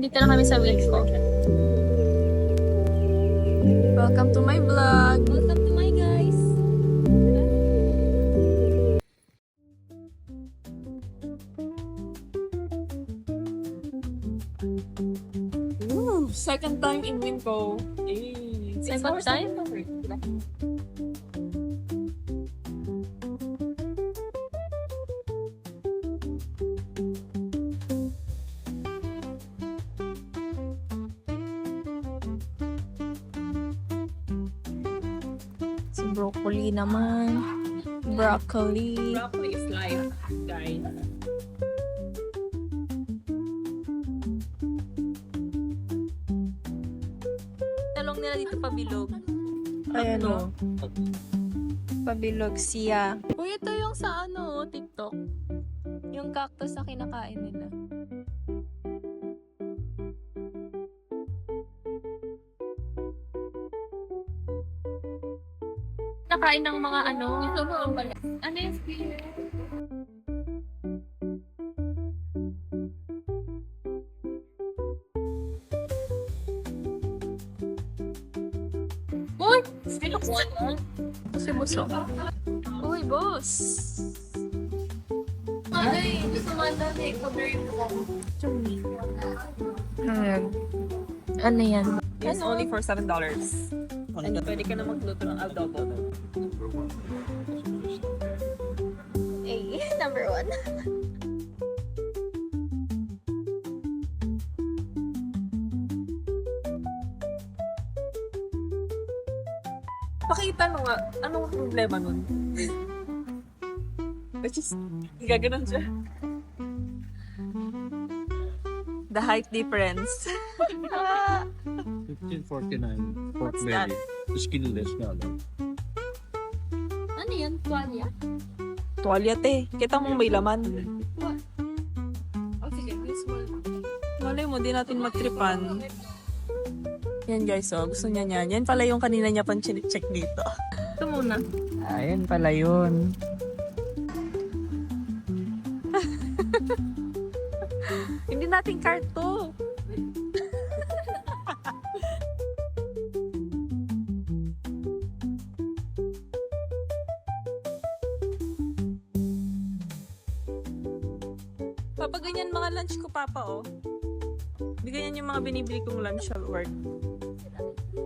nandito na kami sa Wilco. Welcome to my vlog. Welcome to my guys. Ooh, second time in Winco. Second time? Si broccoli naman. Broccoli. Broccoli is life, guys. Talong nila dito pabilog. Ayan o. Pabilog siya. Uy, ito yung sa TikTok. Yung cactus na kinakain nila. Nakain ng mga Ito mo ang bala. Ano yung spear? Uy! Kasi busog. Uy, boss! Ay, gusto mo dati. Ano yan? It's only for $7. And pwede ka na magluto ng adobo. Number 1. Pakita mo nga, anong problema nun? Which is, gaganon siya. The height difference. 1549 pork What's that? belly. Skinless na lang. Ano yan? Tuwalya? Tuwalya te. Kita mong may laman. Oh, sige. This one. Malay mo, di natin magtripan. Yan guys, oh. Gusto niya niyan. Yan pala yung kanina niya pang check dito. Ito muna. Ayan pala yun. Hindi natin cart to. Papaganyan mga lunch ko, Papa, oh. Bigyan yung mga binibili kong lunch at work.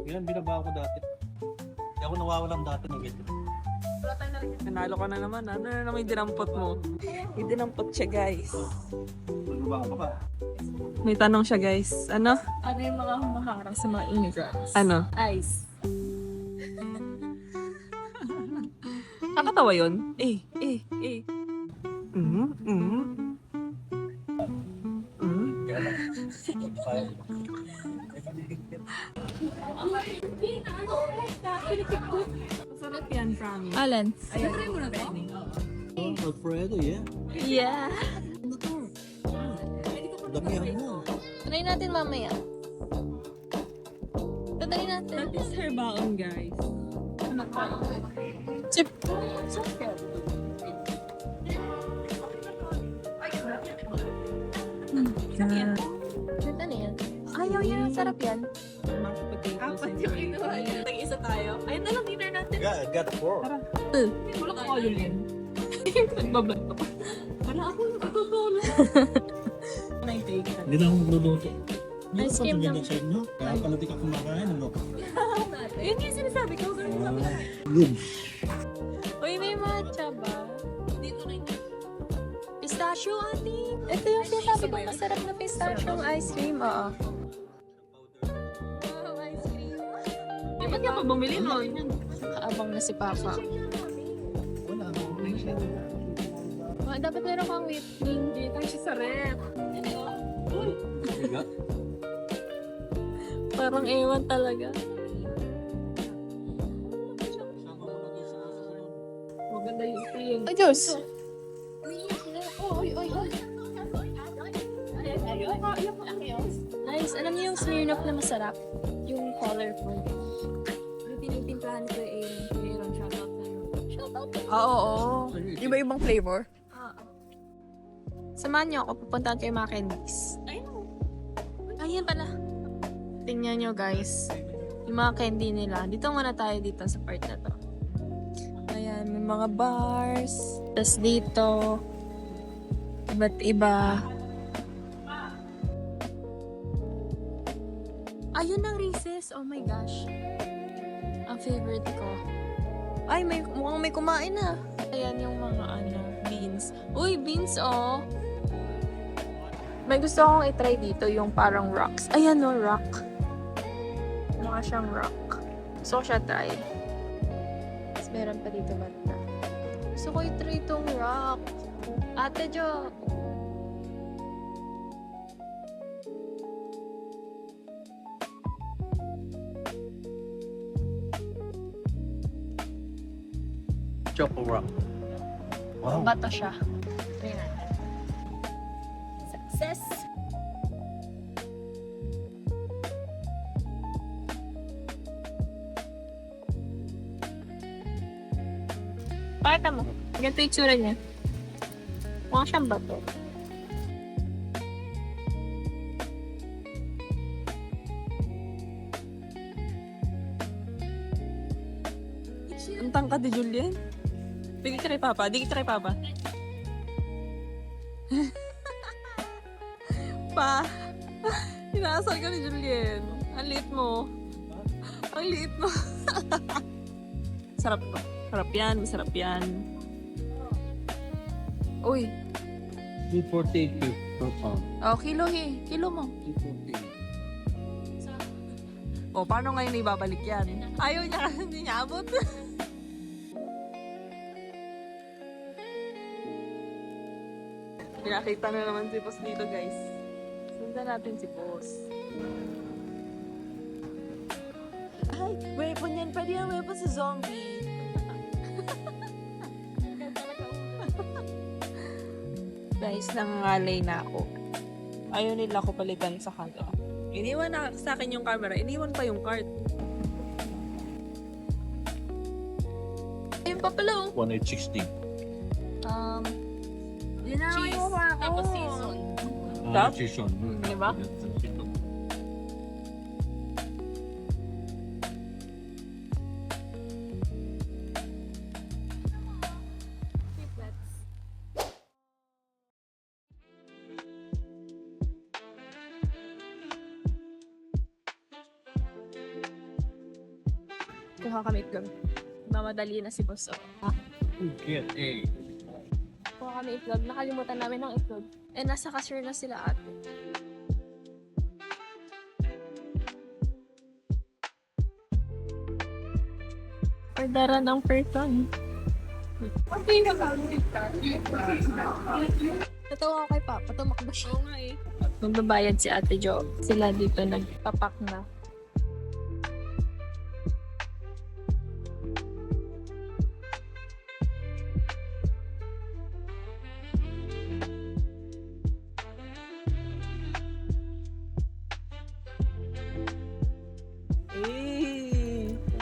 Yan, binaba ko dati. Hindi ako nawawalan dati ng ganito. Nanalo ka na naman. Ano na naman yung dinampot mo? Yung dinampot siya, guys. Binaba ka pa. May tanong siya, guys. Ano? Ano yung mga humaharang sa mga immigrants? Ano? Ice. Nakatawa yun? Masarap yan, promise. Alan? Try mo na to? Oh, Alfredo, yeah. Yeah. Damihan mo. Try natin mamaya. Try natin. That is her baon, guys. Chip. Ano yan? Ayaw yan. Sarap yan. Mashed potatoes. Apat yung inuha niya. Tag-isa tayo. Ayun na lang dinner natin. Yeah, I got 4. Wala ko kayo yun. Nagbablog pa. Wala ako natutulog. Hindi na akong magluluto. Hindi Ice ko cream pa lang. ganyan sa inyo. Kaya pala di ka kumakain, ano? Yun yung sinasabi ko. Good. Uy, may matcha ba? Dito na yun. Pistachio, ate. Ito yung sinasabi ko masarap na pistachio ice cream. Oo. Wow, ice cream. Eh, ba't ka pa bumili nun? Kaabang na si Papa. Wala akong Dapat meron kang whipping. Dito siya sa rep. Parang ewan talaga. Maganda yung team. Ay, Diyos! Nice. Alam niyo yung Smirnoff na masarap? Yung colorful. Yung tinitimplahan ko yung Aaron. Shoutout sa'yo. Shoutout. Oo. Iba-ibang flavor. Samahan niyo ako. Pupuntahan kayo mga candies. I know. Ay, Ayan pala. Tingnan nyo guys. Yung mga candy nila. Dito muna tayo dito sa part na to. Ayan, may mga bars. Tapos dito, iba't iba. Ayun ang Reese's. Oh my gosh. Ang favorite ko. Ay, mukhang may kumain na. Ayan yung mga beans. Uy, beans oh. May gusto akong itry dito yung parang rocks. Ayan no, rock. Mukha siyang rock. Gusto ko siya try. Tapos meron pa dito banda. Gusto ko itry itong rock. Ate Jo. Choco Rock. Wow. Bato siya. Try natin. Success! Pakita mo. Ganito yung tsura niya. Mukha siyang bato. Ang tangkad ni Julian. Bigay ka kay Papa. Di kita kay Papa. Pa. Inaasal ka ni Julian. Ang liit mo. Ang liit mo. Sarap to. Sarap yan. Masarap yan. Uy. 248 per pound. Oh, kilo Kilo mo. 248. Oh, paano ngayon ibabalik yan? Ayaw niya kasi hindi niya abot. Pinakita na naman si Boss dito, guys. Sundan natin si Boss. Ay, weapon yan. Pwede yan weapon sa zombie. Guys, nangangalay na ako. Ayaw nila ako palitan sa kanto. Iniwan na sa akin yung camera. Iniwan pa yung cart. Ayun pa pala oh. 1860. Yun na Cheese. yung ako. Tapos season. Ah, season. Diba? Kuha kami itlog. Mamadali na si Boss. Oh. Get a. Kuha kami itlog. Nakalimutan namin ng itlog. Eh, nasa cashier na sila ate. Ordera ng person. Natawa ako kay Papa. Tumakbo siya. Oo nga eh. Magbabayad si Ate Jo. Sila dito nagpapak na. Eh.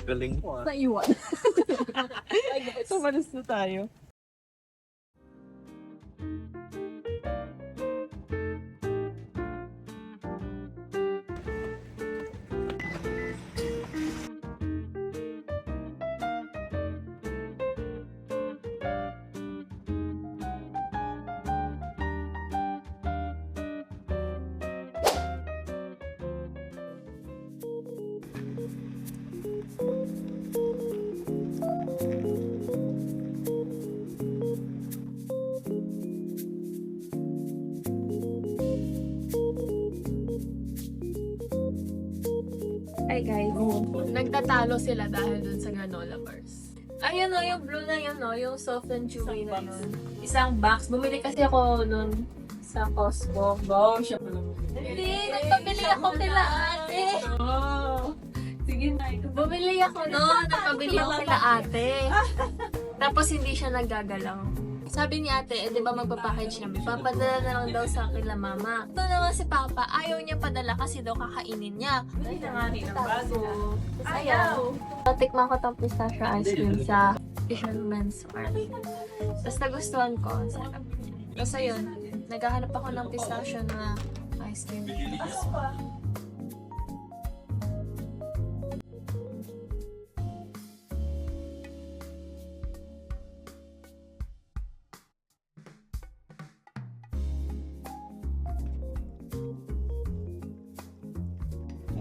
Galing mo ah. Naiwan. Tumalis na tayo. Ay guys, nagtatalo sila dahil dun sa granola bars. Ayun o, yung blue na yun o, yung soft and chewy na yun. Isang box. Bumili kasi ako nun sa Costco. Wow, siya pala mo. Hindi, nagpabili ako kila ate. Oh. Sige na. Bumili ako nun, nagpabili ako kila ate. Tapos hindi siya naggagalaw. Sabi ni ate, di ba magpapackage kami? Papadala na lang daw sa akin la mama. Ito naman si Papa, ayaw niya padala kasi daw kakainin niya. Ay, nangani ng baso. Ayaw. Tikman ko tong pistachio ice cream sa Fisherman's Farm. Tapos nagustuhan ko. Sarap niya. Kasi yun, naghahanap ako ng pistachio na ice cream.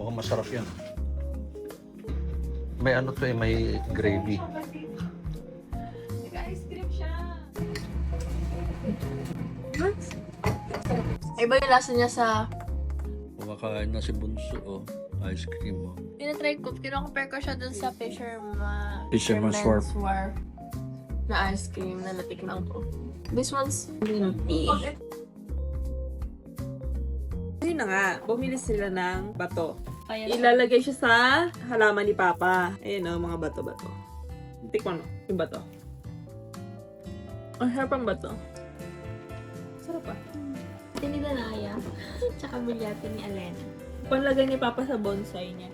Mukhang masarap yan. May ano to eh, may gravy. Ice cream siya. Iba yung lasa niya sa... Kumakain na si Bunso, oh. Ice cream, oh. Tinatry ko, kino-compare ko siya dun sa Fisherman's Wharf. Wharf na ice cream na natikman ko. This one's green tea. Ayun na nga, bumili sila ng bato. Ayan. Ilalagay siya sa halaman ni Papa. Ayun o, mga bato-bato. Tikman mo, yung bato. Ang sarap ang bato. Sarap ah. Ito ni Danaya. Tsaka bilyate ni Alena. Panlagay ni Papa sa bonsai niya.